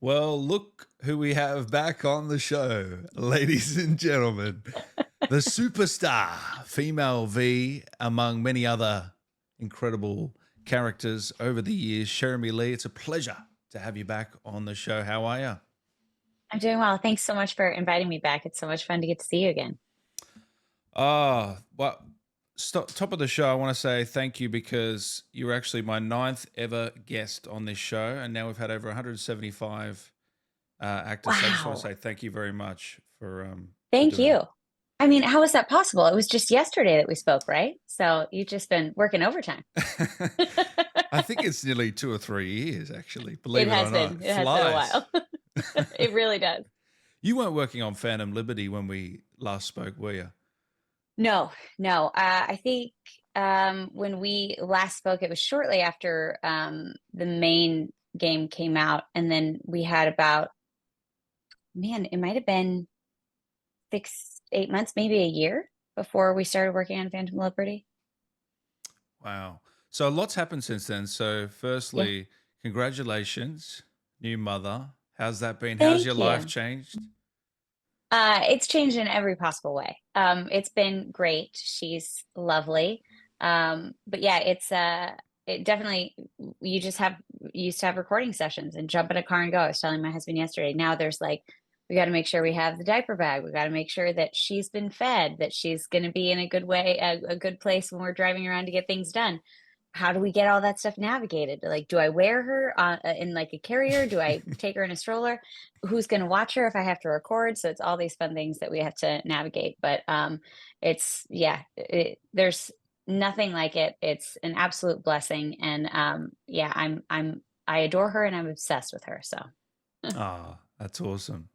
Well, look who we have back on the show, ladies and gentlemen. The superstar, female V, among many other incredible characters over the years, Cherami Leigh. It's a pleasure to have you back on the show. How are you? I'm doing well. Thanks so much for inviting me back. It's so much fun to get to see you again. Well, top of the show, I want to say thank you because you were actually my ninth ever guest on this show, and now we've had over 175 actors. So I just want to Wow. say thank you very much for Thank doing you. I mean, how is that possible? It was just yesterday that we spoke, right? So you've just been working overtime. that. I think it's nearly 2 or 3 years, actually. It Believe it or has not, been. it It has been a flies. while. It really does. You weren't working on Phantom Liberty when we last spoke, were you? No, no. I think when we last spoke, it was shortly after the main game came out. And then we had about, man, it might have been 6, 8 months, maybe a year before we started working on Phantom Liberty. Wow. So a lot's happened since then. So, Yeah. firstly, congratulations, new mother. How's that been? How's your Thank life you. changed? It's changed in every possible way. It's been great. She's lovely. But yeah, it definitely you used to have recording sessions and jump in a car and go. I was telling my husband yesterday. Now there's like we got to make sure we have the diaper bag. We got to make sure that she's been fed, that she's going to be in a good way, a good place when we're driving around to get things done. How do we get all that stuff navigated? Like, do I wear her in like a carrier? Do I take her in a stroller? Who's going to watch her if I have to record? So it's all these fun things that we have to navigate. But it's yeah, there's nothing like it. It's an absolute blessing, and yeah, I adore her and I'm obsessed with her. So Ah, that's awesome.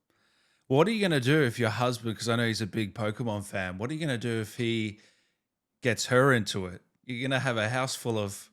What are you going to do if your husband, because I know he's a big Pokemon fan, what are you going to do if he gets her into it? You're going to have a house full of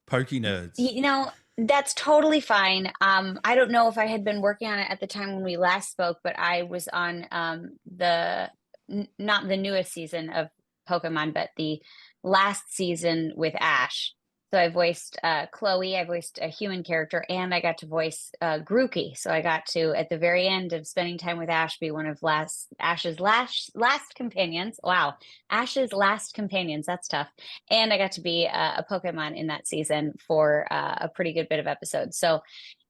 Poke nerds. you know, that's totally fine. I don't know if I had been working on it at the time when we last spoke, but I was on not the newest season of Pokemon, but the last season with Ash. So I voiced Chloe, I voiced a human character, and I got to voice Grookey. So I got to, at the very end of spending time with Ash, be one of last Ash's last companions. Wow, Ash's last companions. That's tough. And I got to be a Pokemon in that season for a pretty good bit of episodes. So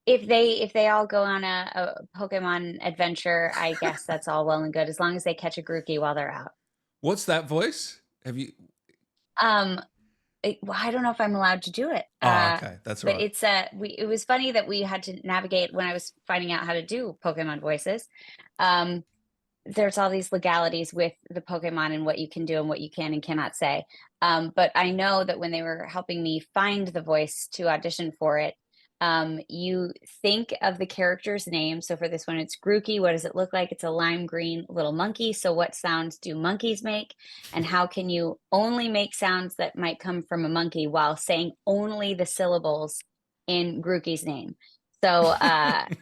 if they all go on a Pokemon adventure, I guess that's all well and good as long as they catch a Grookey while they're out. What's that voice? Have you? Um, well, I don't know if I'm allowed to do it. Oh, okay. That's all But right. it's it was funny that we had to navigate when I was finding out how to do Pokemon voices. Um, there's all these legalities with the Pokemon and what you can do and what you can and cannot say. But I know that when they were helping me find the voice to audition for it, you think of the character's name. So for this one, it's Grookey. What does it look like? It's a lime green little monkey. So what sounds do monkeys make? And how can you only make sounds that might come from a monkey while saying only the syllables in Grookey's name? So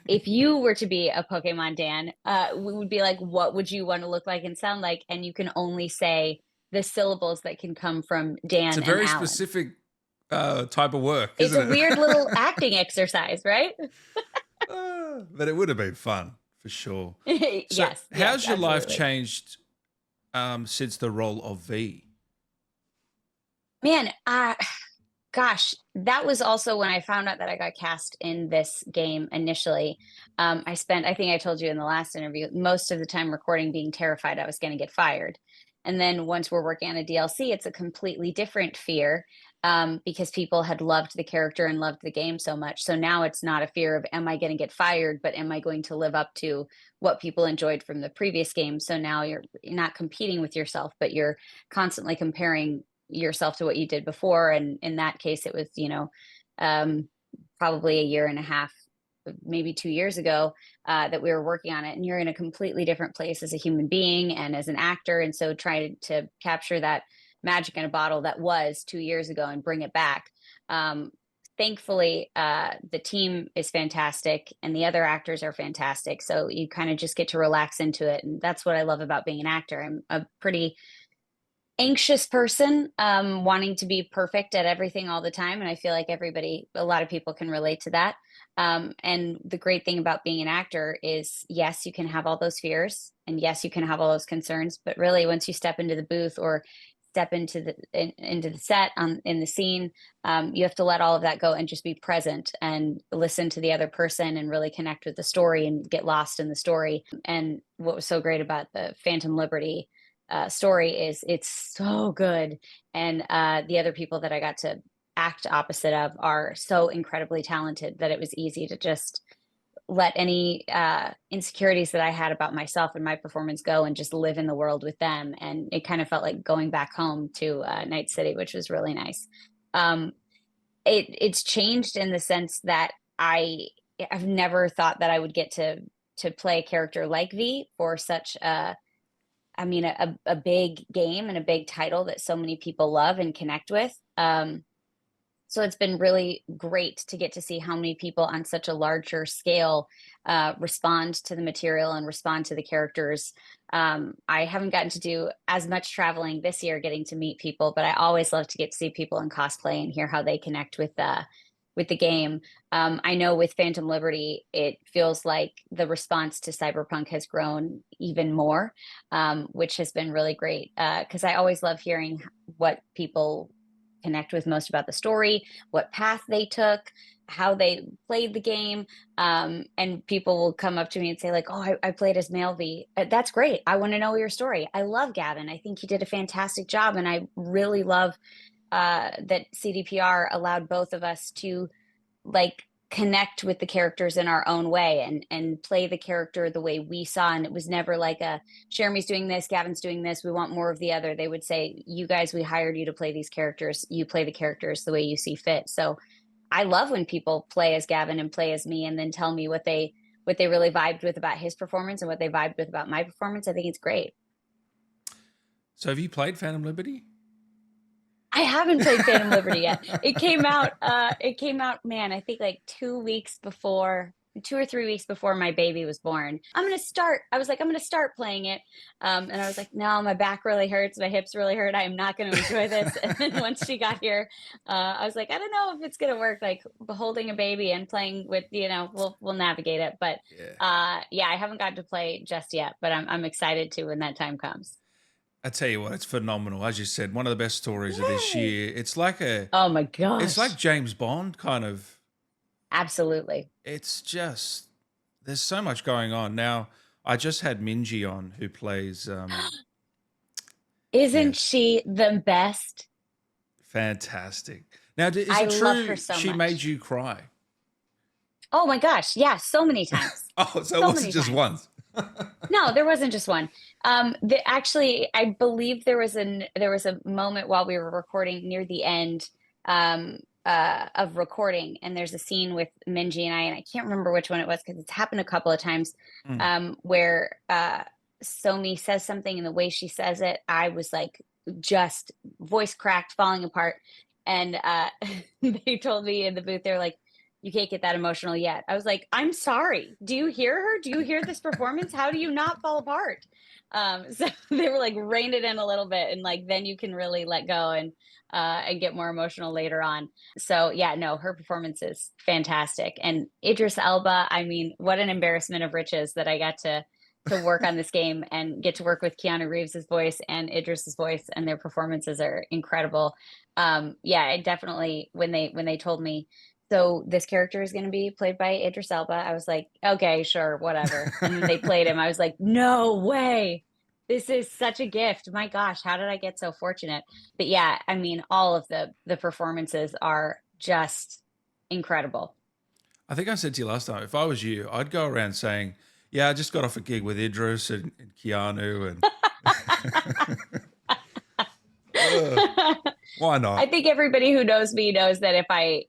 if you were to be a Pokemon Dan, we would be like, what would you want to look like and sound like? And you can only say the syllables that can come from It's a Dan and very Alan. specific type of work, It's isn't a it? weird little acting exercise, right? But it would have been fun for sure. So, Yes, yes, how's your life absolutely. changed since the role of V? Man, gosh, that was also when I found out that I got cast in this game initially. I spent, I think I told you in the last interview, most of the time recording being terrified I was going to get fired. And then once we're working on a DLC, it's a completely different fear because people had loved the character and loved the game so much. So now it's not a fear of, am I going to get fired, but am I going to live up to what people enjoyed from the previous game? So now you're not competing with yourself, but you're constantly comparing yourself to what you did before. And in that case, it was, um, probably a year and a half, maybe 2 years ago, that we were working on it. And you're in a completely different place as a human being and as an actor. And so trying to capture that magic in a bottle that was 2 years ago and bring it back. Um, Thankfully, the team is fantastic and the other actors are fantastic. So you kind of just get to relax into it. And that's what I love about being an actor. I'm a pretty anxious person, wanting to be perfect at everything all the time, and I feel like a lot of people can relate to that. And the great thing about being an actor is, yes, you can have all those fears, and yes, you can have all those concerns, but really, once you step into the booth or step into into the set in the scene, you have to let all of that go and just be present and listen to the other person and really connect with the story and get lost in the story. And what was so great about the Phantom Liberty story is it's so good, and the other people that I got to act opposite of are so incredibly talented that it was easy to just let any insecurities that I had about myself and my performance go and just live in the world with them. And it kind of felt like going back home to Night City, which was really nice. Um, it's changed in the sense that I've never thought that I would get to play a character like V for such a big game and a big title that so many people love and connect with. So it's been really great to get to see how many people on such a larger scale respond to the material and respond to the characters. I haven't gotten to do as much traveling this year, getting to meet people, but I always love to get to see people in cosplay and hear how they connect with the game. I know with Phantom Liberty, it feels like the response to Cyberpunk has grown even more, which has been really great because I always love hearing what people connect with most about the story, what path they took, how they played the game. And people will come up to me and say, like, oh, I played as male V. That's great. I want to know your story. I love Gavin. I think he did a fantastic job. And I really love that CDPR allowed both of us to like connect with the characters in our own way and play the character the way we saw. And it was never like a Cherami's doing this, Gavin's doing this, we want more of the other. They would say, you guys, we hired you to play these characters, you play the characters the way you see fit. So I love when people play as Gavin and play as me and then tell me what they really vibed with about his performance and what they vibed with about my performance. I think it's great. So have you played Phantom Liberty? I haven't played Phantom Liberty yet. It came out, man, I think like 2 weeks before, 2 or 3 weeks before my baby was born. I was like, I'm gonna start playing it. And I was like, no, my back really hurts, my hips really hurt. I am not gonna enjoy this. And then once she got here, I was like, I don't know if it's gonna work, like holding a baby and playing with, we'll navigate it. But yeah, I haven't gotten to play just yet, but I'm excited to when that time comes. I tell you what, it's phenomenal. As you said, one of the best stories of this year. It's like Oh my it's like gosh. James Bond kind of. Absolutely. It's just there's so much going on now. I just had Minji on, who plays. Isn't Yes, she the best? fantastic. Now, is I it love her true so she made much. you cry? Oh my gosh. Yeah, so many times. Oh, so it So wasn't many just times. once. No, there wasn't just one. Actually, I believe there was a moment while we were recording near the end of recording, and there's a scene with Minji and I can't remember which one it was because it's happened a couple of times, Mm. where Somi says something, and the way she says it, I was like just voice cracked, falling apart. And they told me in the booth, they're like, you can't get that emotional yet. I was like, I'm sorry. Do you hear her? Do you hear this performance? How do you not fall apart? So they were like, rein it in a little bit, and like then you can really let go and get more emotional later on. So yeah, no, her performance is fantastic. And Idris Elba, I mean, what an embarrassment of riches that I got to work on this game and get to work with Keanu Reeves's voice and Idris's voice, and their performances are incredible. Yeah, I definitely when they told me, so this character is going to be played by Idris Elba, I was like, okay, sure, whatever. And then they played him. I was like, no way. This is such a gift. My gosh, how did I get so fortunate? But yeah, I mean, all of the performances are just incredible. I think I said to you last time, if I was you, I'd go around saying, "Yeah, I just got off a gig with Idris and Keanu, and uh, why I not?" think everybody who knows me knows that if I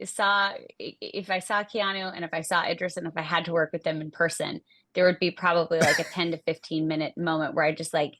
saw Keanu and if I saw Idris and if I had to work with them in person, there would be probably like a 10 to 15 minute moment where I just like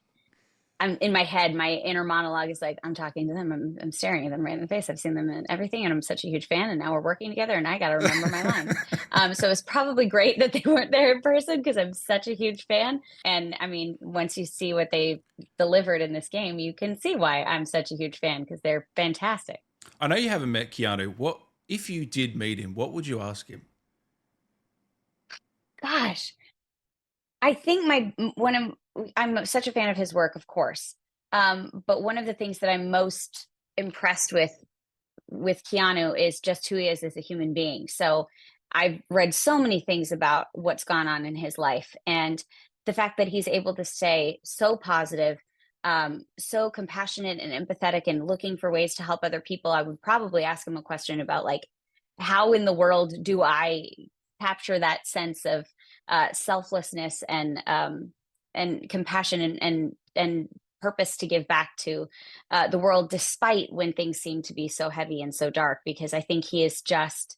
I'm in my head, my inner monologue is like, I'm talking to them, I'm staring at them right in the face. I've seen them in everything, and I'm such a huge fan, and now we're working together, and I got to remember my lines. So it's probably great that they weren't there in person because I'm such a huge fan. And I mean, once you see what they delivered in this game, you can see why I'm such a huge fan because they're fantastic. I know you haven't met Keanu. What if you did meet him? What would you ask him? gosh, I think I'm such a fan of his work, of course. But one of the things that I'm most impressed with Keanu is just who he is as a human being. So I've read so many things about what's gone on in his life, and the fact that he's able to stay so positive, so compassionate and empathetic, and looking for ways to help other people. I would probably ask him a question about like, how in the world do I capture that sense of selflessness and compassion and purpose to give back to the world, despite when things seem to be so heavy and so dark. Because I think he is just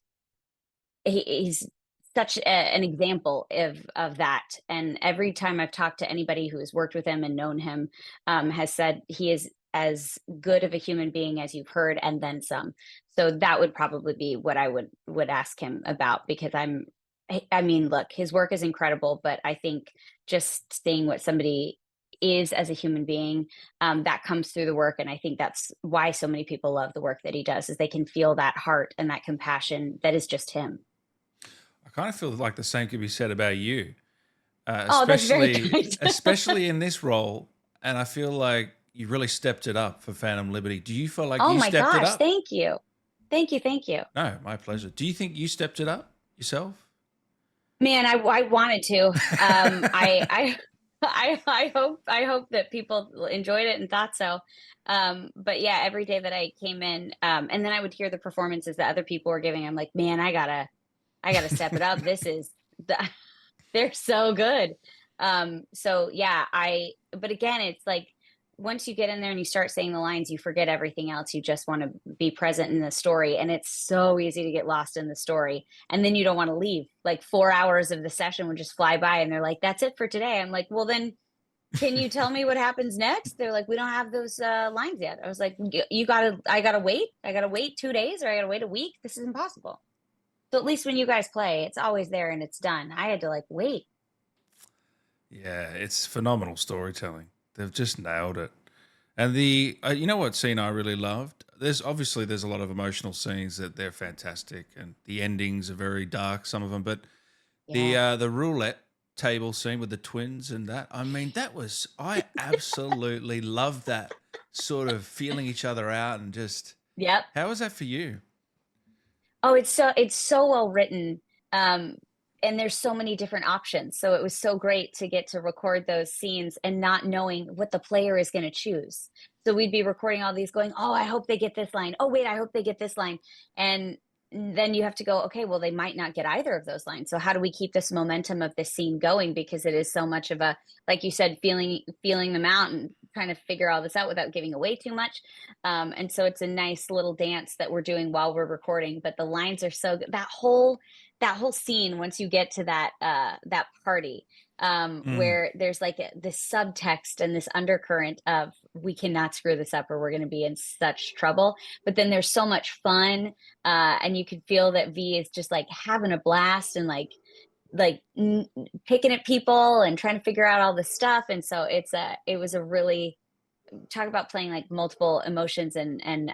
he's such an example of that. And every time I've talked to anybody who has worked with him and known him, has said he is as good of a human being as you've heard, and then some. So that would probably be what I would ask him about, because I mean, look, his work is incredible, but I think just seeing what somebody is as a human being, that comes through the work. And I think that's why so many people love the work that he does, is they can feel that heart and that compassion that is just him. I kind of feel like the same could be said about you, Oh, that's very especially kind. especially in this role. And I feel like you really stepped it up for Phantom Liberty. Do you feel like Oh you my stepped it gosh, up? thank you. Thank you, thank you. No, my pleasure. Do you think you stepped it up yourself? Man, I wanted to. I hope that people enjoyed it and thought so. But yeah, every day that I came in, and then I would hear the performances that other people were giving. I'm like, man, I gotta step it up. This is the, they're so good. So yeah, but again, it's like once you get in there and you start saying the lines, you forget everything else. You just want to be present in the story. And it's so easy to get lost in the story. And then you don't want to leave. Like 4 hours of the session would just fly by, and they're like, that's it for today. I'm like, well, then can you tell me what happens next? They're like, we don't have those lines yet. I was like, I gotta wait. I gotta wait 2 days, or I gotta wait a week. This is impossible. So at least when you guys play, it's always there and it's done. I had to like wait. Yeah, it's phenomenal storytelling. They've just nailed it. And the you know what scene I really loved? There's a lot of emotional scenes that they're fantastic, and the endings are very dark, some of them. But Yeah. the roulette table scene with the twins and that, I mean, I absolutely loved that sort of feeling each other out and just Yep. how was that for you? Oh, it's so well written. Um, and there's so many different options. So it was so great to get to record those scenes and not knowing what the player is going to choose. So we'd be recording all these going, oh, I hope they get this line. Oh, wait, I hope they get this line. And then you have to go, okay, well, they might not get either of those lines. So how do we keep this momentum of the scene going? Because it is so much of a, like you said, feeling them out and trying to figure all this out without giving away too much. And so it's a nice little dance that we're doing while we're recording, but the lines are so good. That whole scene, once you get to that party, Mm. where there's like this subtext and this undercurrent of we cannot screw this up or we're going to be in such trouble, but then there's so much fun, and you can feel that V is just like having a blast and picking at people and trying to figure out all this stuff. And so it was a really, talk about playing like multiple emotions and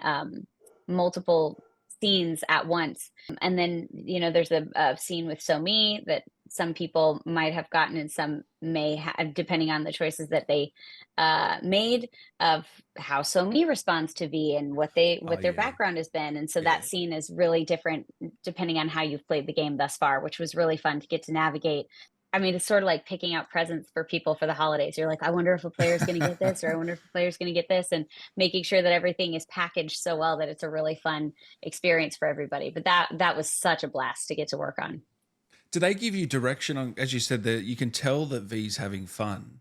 multiple scenes at once. And then there's a scene with So Me that some people might have gotten and some may have, depending on the choices that they made, of how So Me responds to V and what Oh their yeah. background has been. And so that Yeah. scene is really different depending on how you've played the game thus far, which was really fun to get to navigate. I mean, it's sort of like picking out presents for people for the holidays. You're like, I wonder if a player's going to get this, or I wonder if a player's going to get this, and making sure that everything is packaged so well that it's a really fun experience for everybody. But that was such a blast to get to work on. Do they give you direction on, as you said, that you can tell that V's having fun,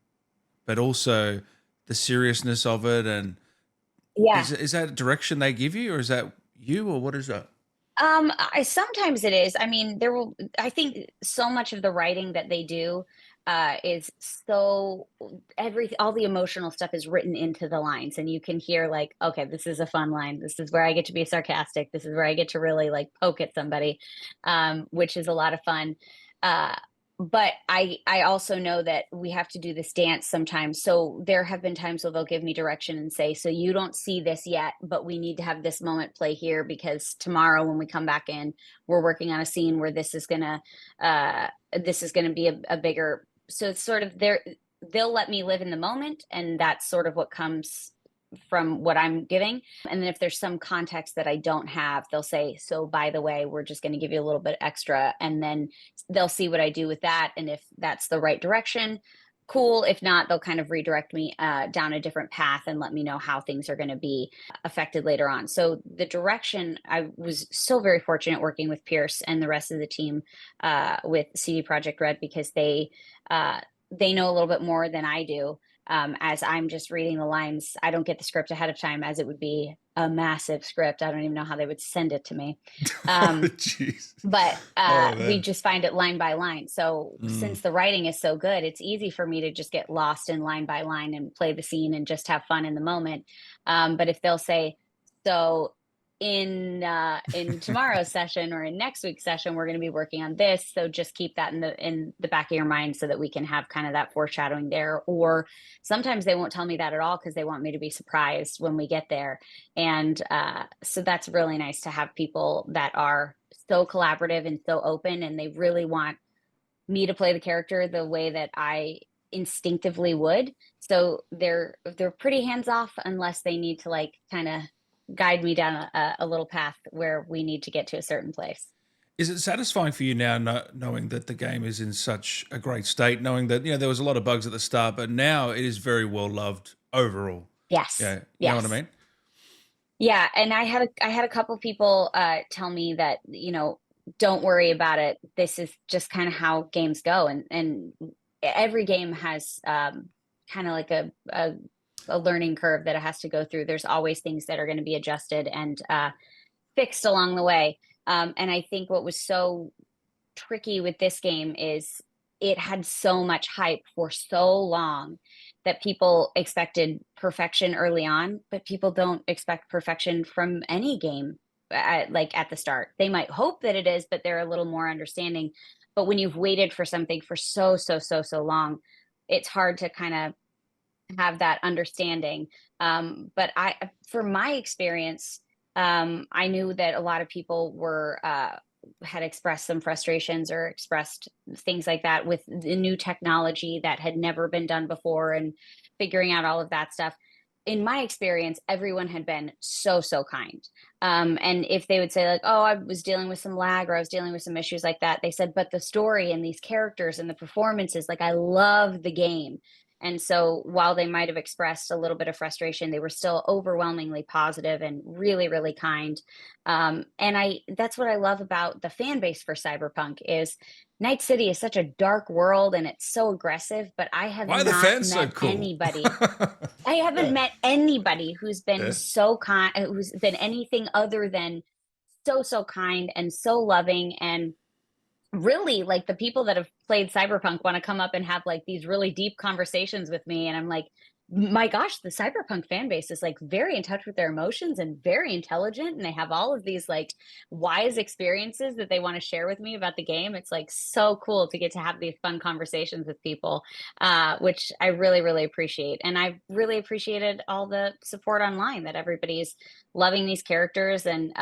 but also the seriousness of it, and Yeah. is that a direction they give you, or is that you, or what is that? I sometimes it is. I mean, I think so much of the writing that they do is so all the emotional stuff is written into the lines, and you can hear like, okay, this is a fun line. This is where I get to be sarcastic. This is where I get to really like poke at somebody, which is a lot of fun. Uh, but I also know that we have to do this dance sometimes. So there have been times where they'll give me direction and say, so you don't see this yet, but we need to have this moment play here because tomorrow when we come back in, we're working on a scene where this is gonna be a bigger. So it's sort of they'll let me live in the moment, and that's sort of what comes from what I'm giving. And then if there's some context that I don't have, they'll say, so by the way, we're just going to give you a little bit extra. And then they'll see what I do with that. And if that's the right direction, cool. If not, they'll kind of redirect me down a different path and let me know how things are going to be affected later on. So the direction, I was so very fortunate working with Pierce and the rest of the team with CD Projekt Red, because they know a little bit more than I do. As I'm just reading the lines, I don't get the script ahead of time, as it would be a massive script. I don't even know how they would send it to me. Jeez. But Oh, we man. just find it line by line. So since the writing is so good, it's easy for me to just get lost in line by line and play the scene and just have fun in the moment. But if they'll say, so in tomorrow's session or in next week's session, we're going to be working on this, so just keep that in the back of your mind so that we can have kind of that foreshadowing there. Or sometimes they won't tell me that at all because they want me to be surprised when we get there. And so that's really nice to have people that are so collaborative and so open, and they really want me to play the character the way that I instinctively would. So they're pretty hands off unless they need to like kind of guide me down a little path where we need to get to a certain place. Is it satisfying for you now, knowing that the game is in such a great state, knowing that there was a lot of bugs at the start, but now it is very well loved overall? Yes. Yeah, you know what I Yes. mean? Yeah, and I had a couple people tell me that, don't worry about it. This is just kind of how games go, and every game has kind of like a learning curve that it has to go through. There's always things that are going to be adjusted and fixed along the way. And I think what was so tricky with this game is it had so much hype for so long that people expected perfection early on, but people don't expect perfection from any game like at the start. They might hope that it is, but they're a little more understanding. But when you've waited for something for so long, it's hard to kind of have that understanding. But for my experience, I knew that a lot of people were had expressed some frustrations or expressed things like that with the new technology that had never been done before and figuring out all of that stuff. In my experience, everyone had been so kind. And if they would say like, oh, I was dealing with some lag or I was dealing with some issues like that, they said, but the story and these characters and the performances, like I love the game. And so while they might have expressed a little bit of frustration, they were still overwhelmingly positive and really kind. And that's what I love about the fan base for Cyberpunk is Night City is such a dark world and it's so aggressive, but I have Why are the not fans so met cool? anybody. I haven't Yeah, met anybody who's been yeah. so kind, who's been anything other than so kind and so loving. And really, like, the people that have played Cyberpunk want to come up and have like these really deep conversations with me, and I'm like, my gosh, the Cyberpunk fan base is like very in touch with their emotions and very intelligent, and they have all of these like wise experiences that they want to share with me about the game. It's like so cool to get to have these fun conversations with people, which I really appreciate. And I've really appreciated all the support online, that everybody's loving these characters. And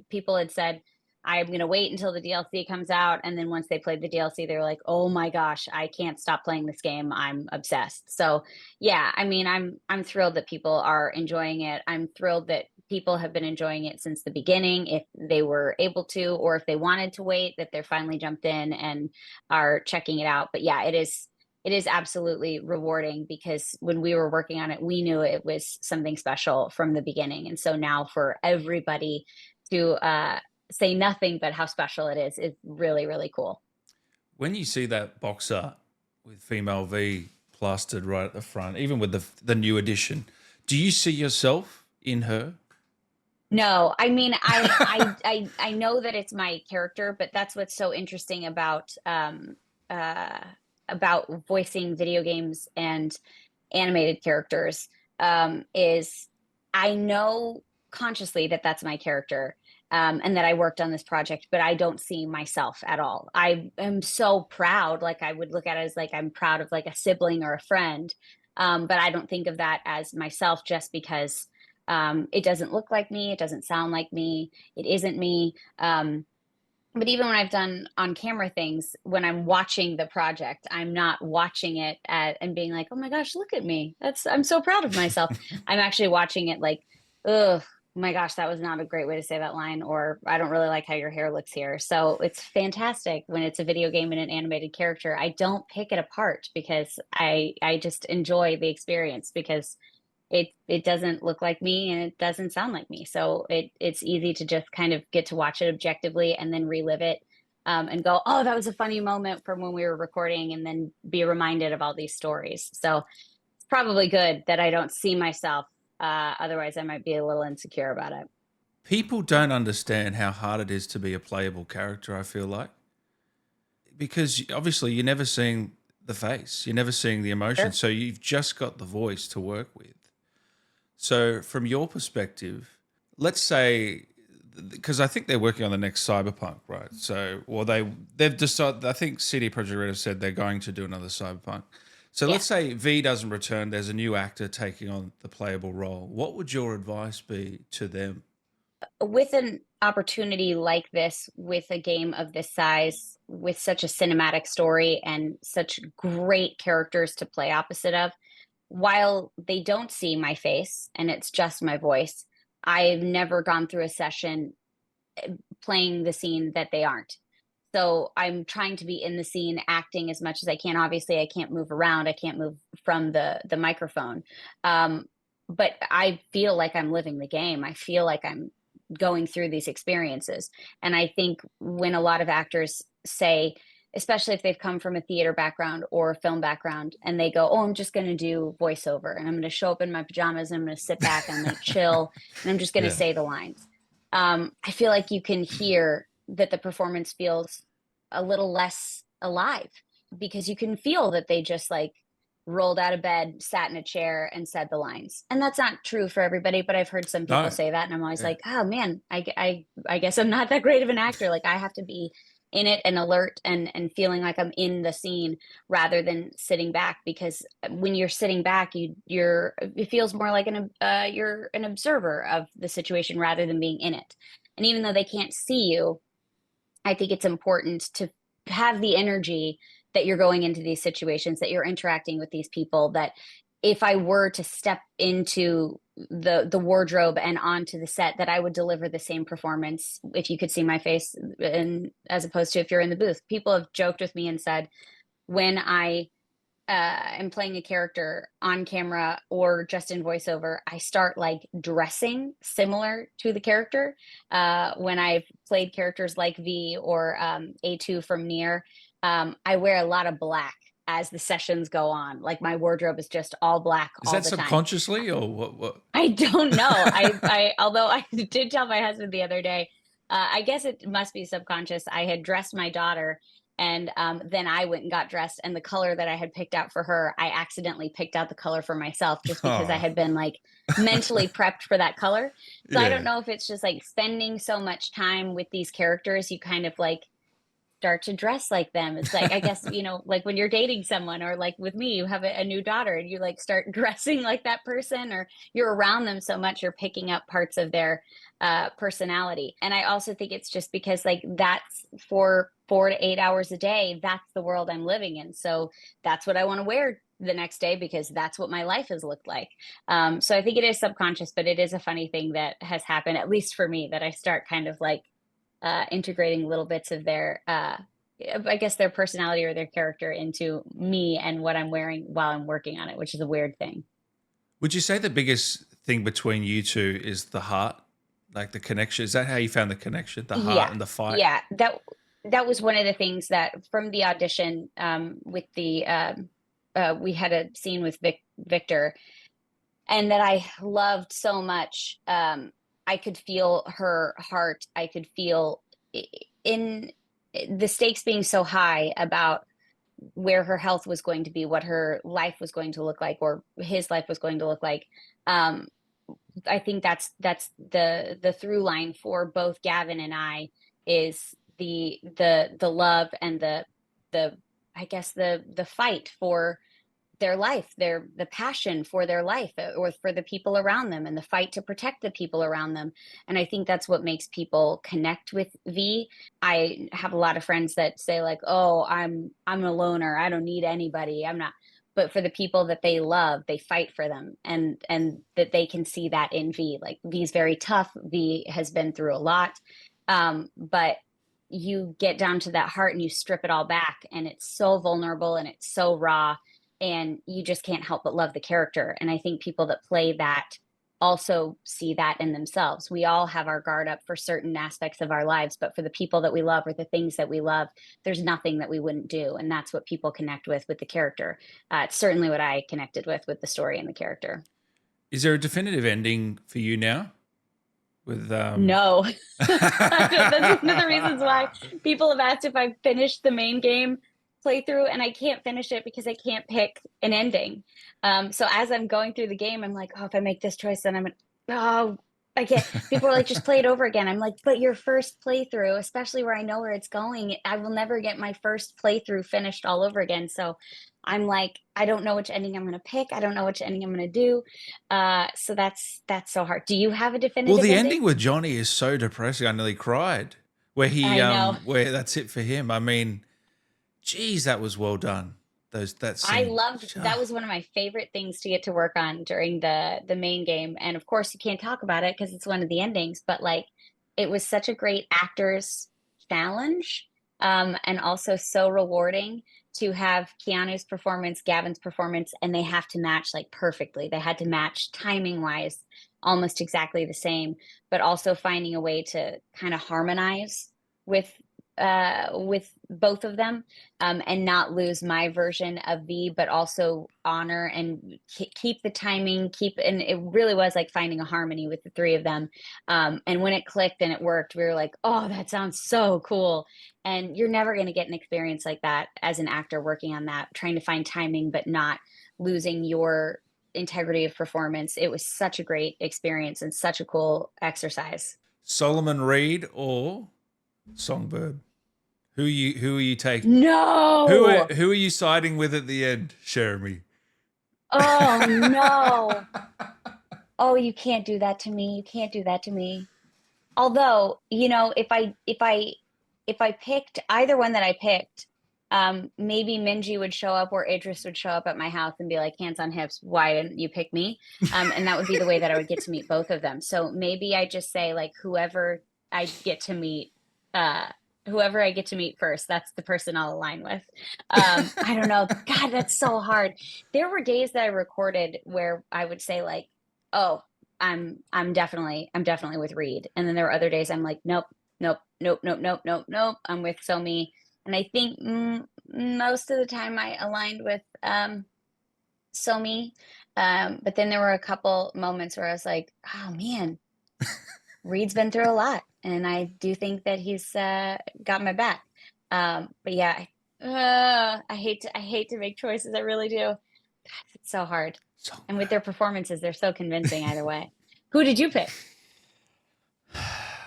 people had said, I'm going to wait until the DLC comes out. And then once they played the DLC, they were like, oh my gosh, I can't stop playing this game. I'm obsessed. So yeah, I mean, I'm thrilled that people are enjoying it. I'm thrilled that people have been enjoying it since the beginning, if they were able to, or if they wanted to wait, that they're finally jumped in and are checking it out. But yeah, it is absolutely rewarding, because when we were working on it, we knew it was something special from the beginning. And so now for everybody to say nothing but how special it is really cool. When you see that box art with female V plastered right at the front, even with the new edition, do you see yourself in her? No, I mean, I know that it's my character, but that's what's so interesting uh about voicing video games and animated characters, is I know consciously that that's my character. and that I worked on this project, but I don't see myself at all. I am so proud. Like I would look at it as like I'm proud of like a sibling or a friend, but I don't think of that as myself just because it doesn't look like me, it doesn't sound like me, it isn't me. But even when I've done on camera things, when I'm watching the project, I'm not watching it and being like, oh my gosh, look at me. I'm so proud of myself. I'm actually watching it like, ugh, my gosh, that was not a great way to say that line, or I don't really like how your hair looks here. So it's fantastic when it's a video game and an animated character. I don't pick it apart because I just enjoy the experience because it doesn't look like me and it doesn't sound like me. So it's easy to just kind of get to watch it objectively and then relive it, and go, oh, that was a funny moment from when we were recording, and then be reminded of all these stories. So it's probably good that I don't see myself. Otherwise, I might be a little insecure about it. People don't understand how hard it is to be a playable character, I feel like. Because obviously you're never seeing the face, you're never seeing the emotion. Sure. So you've just got the voice to work with. So from your perspective, let's say, because I think they're working on the next Cyberpunk, right? So, or they've decided. I think CD Projekt Red have said they're going to do another Cyberpunk. So Yeah. let's say V doesn't return. There's a new actor taking on the playable role. What would your advice be to them? With an opportunity like this, with a game of this size, with such a cinematic story and such great characters to play opposite of, while they don't see my face and it's just my voice, I've never gone through a session playing the scene that they aren't. So I'm trying to be in the scene, acting as much as I can. Obviously, I can't move around. I can't move from the microphone. Um, but I feel like I'm living the game. I feel like I'm going through these experiences. And I think when a lot of actors say, especially if they've come from a theater background or a film background, and they go, oh, I'm just going to do voiceover and I'm going to show up in my pajamas and I'm going to sit back and I'm going to chill and I'm just going to Yeah. say the lines. I feel like you can hear that the performance feels a little less alive because you can feel that they just like rolled out of bed, sat in a chair, and said the lines. And that's not true for everybody, but I've heard some people No. say that, and I'm always Yeah. like, oh man, I guess I'm not that great of an actor. Like I have to be in it and alert and feeling like I'm in the scene rather than sitting back, because when you're sitting back, you're it feels more like you're an observer of the situation rather than being in it. And even though they can't see you, I think it's important to have the energy that you're going into these situations, that you're interacting with these people, that if I were to step into the wardrobe and onto the set, that I would deliver the same performance if you could see my face, and as opposed to if you're in the booth. People have joked with me and said, when I am playing a character on camera or just in voiceover, I start like dressing similar to the character. When I've played characters like V or A2 from Nier, I wear a lot of black as the sessions go on. Like my wardrobe is just all black Is all that the time. subconsciously or what? I don't know. Although I did tell my husband the other day, I guess it must be subconscious. I had dressed my daughter, and then I went and got dressed, and the color that I had picked out for her, I accidentally picked out the color for myself just because I Oh, had been like mentally prepped for that color. So I yeah. don't know if it's just like spending so much time with these characters, you kind of like start to dress like them. It's like, I guess, like when you're dating someone, or like with me, you have a new daughter and you like start dressing like that person, or you're around them so much, you're picking up parts of their personality. And I also think it's just because like that's for 4 to 8 hours a day, that's the world I'm living in. So that's what I want to wear the next day because that's what my life has looked like. So I think it is subconscious, but it is a funny thing that has happened, at least for me, that I start kind of like integrating little bits of their I guess their personality or their character into me and what I'm wearing while I'm working on it, which is a weird thing. Would you say the biggest thing between you two is the heart, like the connection? Is that how you found the connection, the heart Yeah, and the fight? yeah, that was one of the things that from the audition, with the we had a scene with Victor, and that I loved so much. I could feel her heart. I could feel in the stakes being so high about where her health was going to be, what her life was going to look like, or his life was going to look like. Um, I think that's the through line for both Gavin and I, is the love and the I guess the fight for their life, the passion for their life, or for the people around them, and the fight to protect the people around them. And I think that's what makes people connect with V. I have a lot of friends that say like, oh, I'm a loner, I don't need anybody, I'm not. But for the people that they love, they fight for them, and that they can see that in V. Like, V's very tough, V has been through a lot, but you get down to that heart and you strip it all back, and it's so vulnerable and it's so raw, and you just can't help but love the character. And I think people that play that also see that in themselves. We all have our guard up for certain aspects of our lives, but for the people that we love or the things that we love, there's nothing that we wouldn't do. And that's what people connect with the character. It's certainly what I connected with the story and the character. Is there a definitive ending for you now? With No. That's one of the reasons why people have asked if I've finished the main game playthrough, and I can't finish it because I can't pick an ending. So as I'm going through the game, I'm like, oh, if I make this choice, then oh, I can't. People are like, just play it over again. I'm like, but your first playthrough, especially where I know where it's going, I will never get my first playthrough finished all over again. So I'm like, I don't know which ending I'm going to pick. I don't know which ending I'm going to do. So that's so hard. Do you have a definitive well, the ending? ending with Johnny is so depressing. I nearly cried. Where he I know. where that's it for him. I mean, geez, that was well done. That scene. I loved that. Was one of my favorite things to get to work on during the main game. And of course you can't talk about it because it's one of the endings, but like, it was such a great actor's challenge, and also so rewarding to have Keanu's performance, Gavin's performance, and they have to match like perfectly. They had to match timing wise, almost exactly the same, but also finding a way to kind of harmonize with both of them, and not lose my version of V, but also honor and keep the timing, and it really was like finding a harmony with the three of them. And when it clicked and it worked, we were like, oh, that sounds so cool. And you're never going to get an experience like that as an actor working on that, trying to find timing, but not losing your integrity of performance. It was such a great experience and such a cool exercise. Solomon Reed or Songbird? Who are you taking? No. Who are you siding with at the end, Cherami? Oh no. Oh, you can't do that to me. You can't do that to me. Although, if I picked either one that I picked, maybe Minji would show up or Idris would show up at my house and be like, hands on hips, why didn't you pick me? And that would be the way that I would get to meet both of them. So maybe I just say like, whoever I get to meet first, that's the person I'll align with. I don't know. God, that's so hard. There were days that I recorded where I would say like, oh, I'm definitely with Reed. And then there were other days I'm like, nope, nope, nope, nope, nope, nope, nope. I'm with Somi. And I think most of the time I aligned with Somi. But then there were a couple moments where I was like, oh man, Reed's been through a lot, and I do think that he's got my back. But yeah, I hate to make choices. I really do. God, it's so hard. And with their performances, they're so convincing either way. Who did you pick?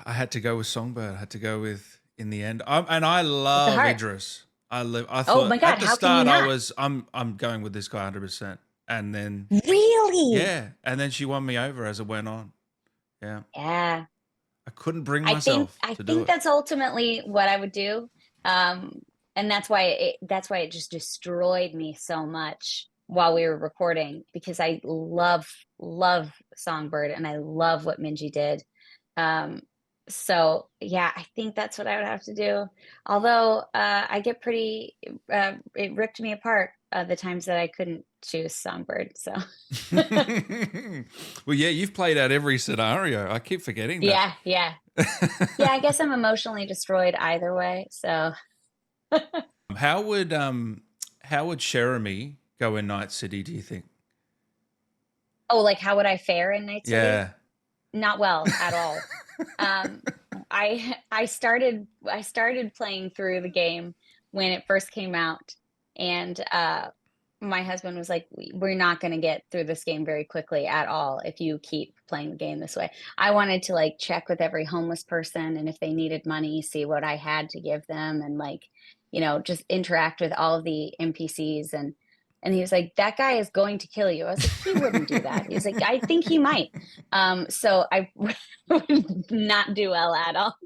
I had to go with Songbird. I had to go with in the end. I love Idris. I thought oh my God, at the how start can you not? I'm going with this guy 100%. And then really, yeah, and then she won me over as it went on. Yeah. Yeah. I couldn't bring myself I to do think it. that's ultimately what I would do. And that's why it just destroyed me so much while we were recording, because I love Songbird and I love what Minji did. So yeah, I think that's what I would have to do. Although I get pretty it ripped me apart the times that I couldn't choose Songbird. So well, yeah, you've played out every scenario. I keep forgetting that. yeah. I guess I'm emotionally destroyed either way. So how would Cherami go in Night City, do you think? oh, like how would I fare in Night City? Yeah. Not well at all. I started playing through the game when it first came out, and my husband was like, We're not going to get through this game very quickly at all if you keep playing the game this way." I wanted to like check with every homeless person, and if they needed money, see what I had to give them, and like, just interact with all of the NPCs. And he was like, "That guy is going to kill you." I was like, "He wouldn't do that." He was like, "I think he might." So I would not do well at all.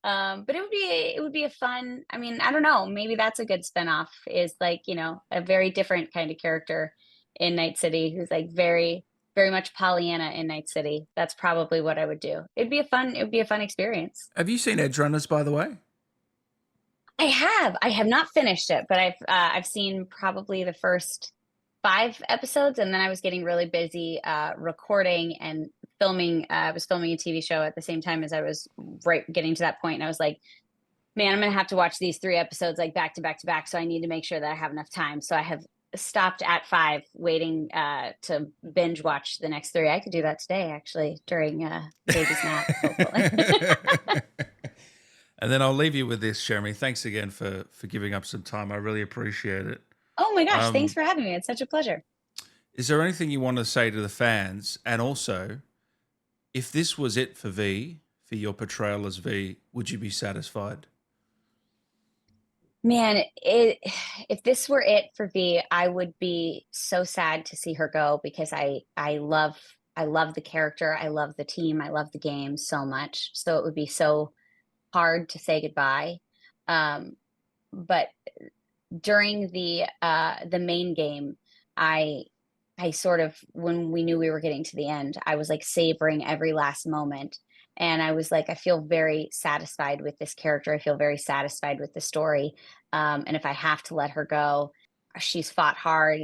But it would be a fun, I mean, I don't know, maybe that's a good spinoff, is like, a very different kind of character in Night City, who's like very, very much Pollyanna in Night City. That's probably what I would do. It would be a fun experience. Have you seen Edgerunners, by the way? I have not finished it, but I've seen probably the first 5 episodes, and then I was getting really busy recording and filming. I was filming a TV show at the same time as I was right getting to that point, and I was like, "Man, I'm gonna have to watch these 3 episodes like back to back to back, so I need to make sure that I have enough time." So I have stopped at 5, waiting to binge watch the next 3. I could do that today, actually, during baby's nap, hopefully. And then I'll leave you with this, Cherami. Thanks again for giving up some time. I really appreciate it. Oh my gosh, thanks Um, for having me. It's such a pleasure. is there anything you want to say to the fans? And also, if this was it for V, for your portrayal as V, would you be satisfied? Man, if this were it for V, I would be so sad to see her go, because I love the character, I love the team, I love the game so much. So it would be so hard to say goodbye. Um, but during the main game, I I sort of, when we knew we were getting to the end, I was like savoring every last moment. And I was like, I feel very satisfied with this character. I feel very satisfied with the story. And if I have to let her go, she's fought hard.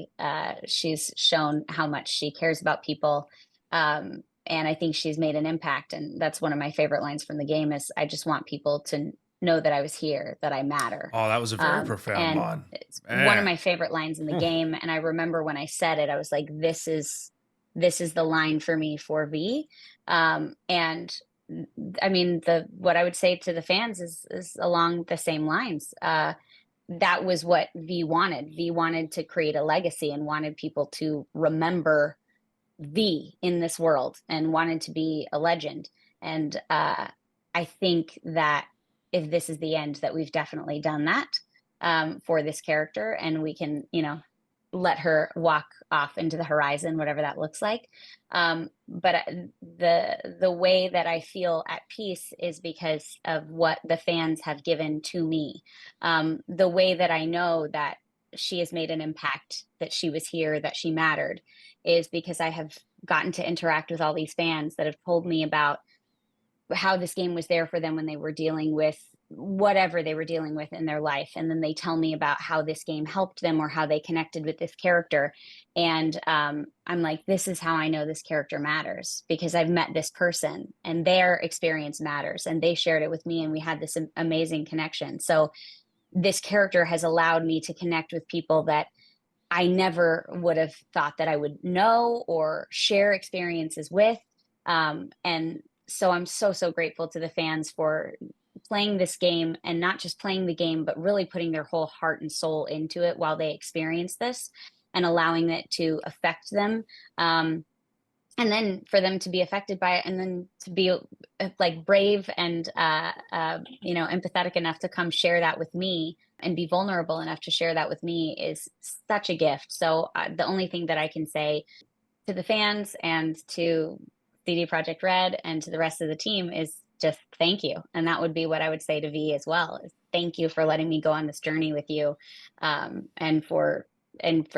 She's shown how much she cares about people. And I think she's made an impact. And that's one of my favorite lines from the game, is I just want people to know that I was here, that I matter. Oh, that was a very profound And line. it's one of Man. my favorite lines in the Oof. game. And I remember when I said it, I was like, this is the line for me for V. And I mean, the what I would say to the fans is along the same lines. That was what V wanted. V wanted to create a legacy and wanted people to remember V in this world, and wanted to be a legend. And I think that if this is the end, that we've definitely done that, for this character, and we can, let her walk off into the horizon, whatever that looks like. But the way that I feel at peace is because of what the fans have given to me. The way that I know that she has made an impact, that she was here, that she mattered, is because I have gotten to interact with all these fans that have told me about how this game was there for them when they were dealing with whatever they were dealing with in their life. And then they tell me about how this game helped them, or how they connected with this character. And I'm like, this is how I know this character matters, because I've met this person and their experience matters, and they shared it with me, and we had this amazing connection. So this character has allowed me to connect with people that I never would have thought that I would know or share experiences with. And so I'm so, so grateful to the fans for playing this game, and not just playing the game, but really putting their whole heart and soul into it while they experience this, and allowing it to affect them. And then for them to be affected by it, and then to be like brave and empathetic enough to come share that with me, and be vulnerable enough to share that with me, is such a gift. So the only thing that I can say to the fans, and to CD Projekt Red, and to the rest of the team, is just thank you. And that would be what I would say to V as well, is thank you for letting me go on this journey with you, and for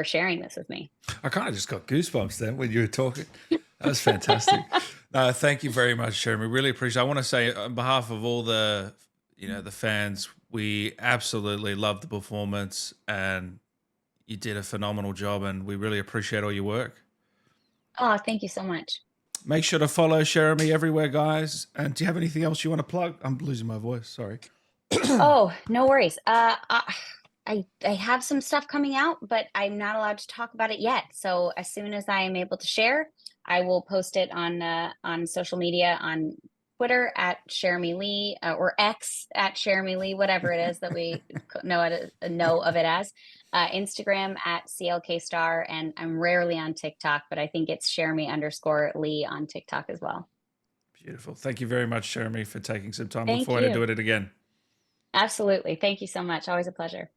sharing this with me. I kind of just got goosebumps then when you were talking. That was fantastic. Thank you very much, Cherami. Really appreciate it. I want to say on behalf of all the fans, we absolutely loved the performance, and you did a phenomenal job, and we really appreciate all your work. Oh, thank you so much. Make sure to follow Cherami everywhere, guys. And do you have anything else you want to plug? I'm losing my voice. Sorry. Oh, no worries. I have some stuff coming out, but I'm not allowed to talk about it yet. So as soon as I am able to share, I will post it on social media, on Twitter at Cherami Leigh, or X at Cherami Leigh, whatever it is that we know of it as. Instagram at CLK Star, and I'm rarely on TikTok, but I think it's Cherami_Leigh on TikTok as well. Beautiful. Thank you very much, Cherami, for taking some time. Look Thank forward to you. doing it again. Absolutely. Thank you so much. Always a pleasure.